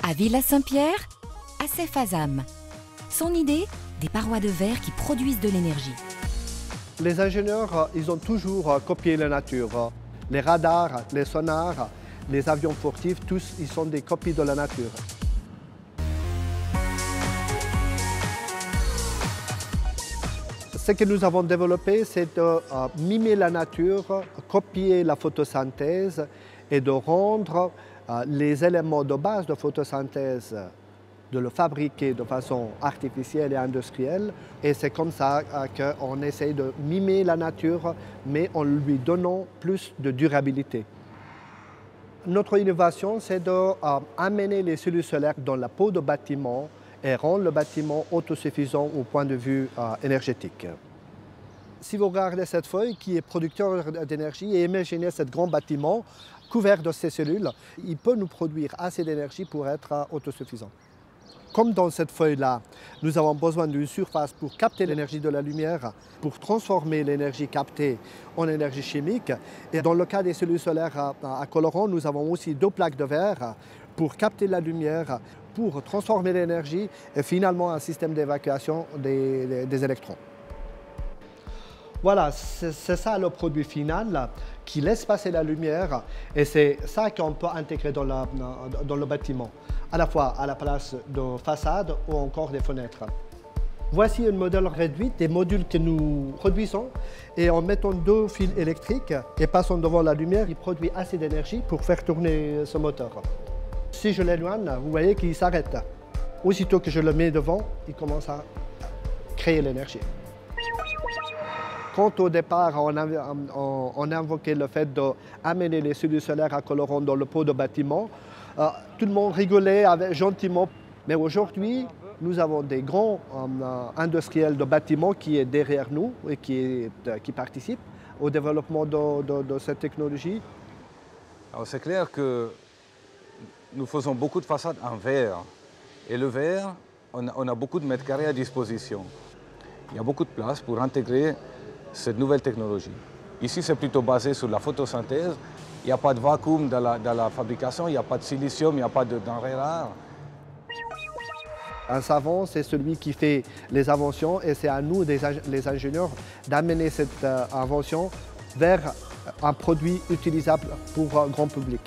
À Villa-Saint-Pierre, Assef Azam. Son idée, des parois de verre qui produisent de l'énergie. Les ingénieurs, ils ont toujours copié la nature. Les radars, les sonars, les avions furtifs, tous, ils sont des copies de la nature. Ce que nous avons développé, c'est de mimer la nature, copier la photosynthèse et de rendre les éléments de base de photosynthèse, de le fabriquer de façon artificielle et industrielle. Et c'est comme ça qu'on essaye de mimer la nature, mais en lui donnant plus de durabilité. Notre innovation, c'est d'amener les cellules solaires dans la peau de bâtiment et rendre le bâtiment autosuffisant au point de vue énergétique. Si vous regardez cette feuille qui est producteur d'énergie et imaginez ce grand bâtiment couvert de ces cellules, il peut nous produire assez d'énergie pour être autosuffisant. Comme dans cette feuille-là, nous avons besoin d'une surface pour capter l'énergie de la lumière, pour transformer l'énergie captée en énergie chimique. Et dans le cas des cellules solaires à colorant, nous avons aussi 2 plaques de verre pour capter la lumière, pour transformer l'énergie et finalement un système d'évacuation des électrons. Voilà, c'est ça le produit final qui laisse passer la lumière et c'est ça qu'on peut intégrer dans le bâtiment, à la fois à la place de façade ou encore des fenêtres. Voici un modèle réduit des modules que nous produisons et en mettant 2 fils électriques et passant devant la lumière, il produit assez d'énergie pour faire tourner ce moteur. Si je l'éloigne, vous voyez qu'il s'arrête. Aussitôt que je le mets devant, il commence à créer l'énergie. Quand au départ, on a invoqué le fait d'amener les cellules solaires à colorant dans le pot de bâtiment, tout le monde rigolait gentiment. Mais aujourd'hui, nous avons des grands industriels de bâtiments qui sont derrière nous et qui participent au développement de cette technologie. C'est clair que nous faisons beaucoup de façades en verre. Et le verre, on a beaucoup de mètres carrés à disposition. Il y a beaucoup de place pour intégrer cette nouvelle technologie. Ici, c'est plutôt basé sur la photosynthèse. Il n'y a pas de vacuum dans la fabrication, il n'y a pas de silicium, il n'y a pas de denrées rares. Un savant, c'est celui qui fait les inventions et c'est à nous, les ingénieurs, d'amener cette invention vers un produit utilisable pour un grand public.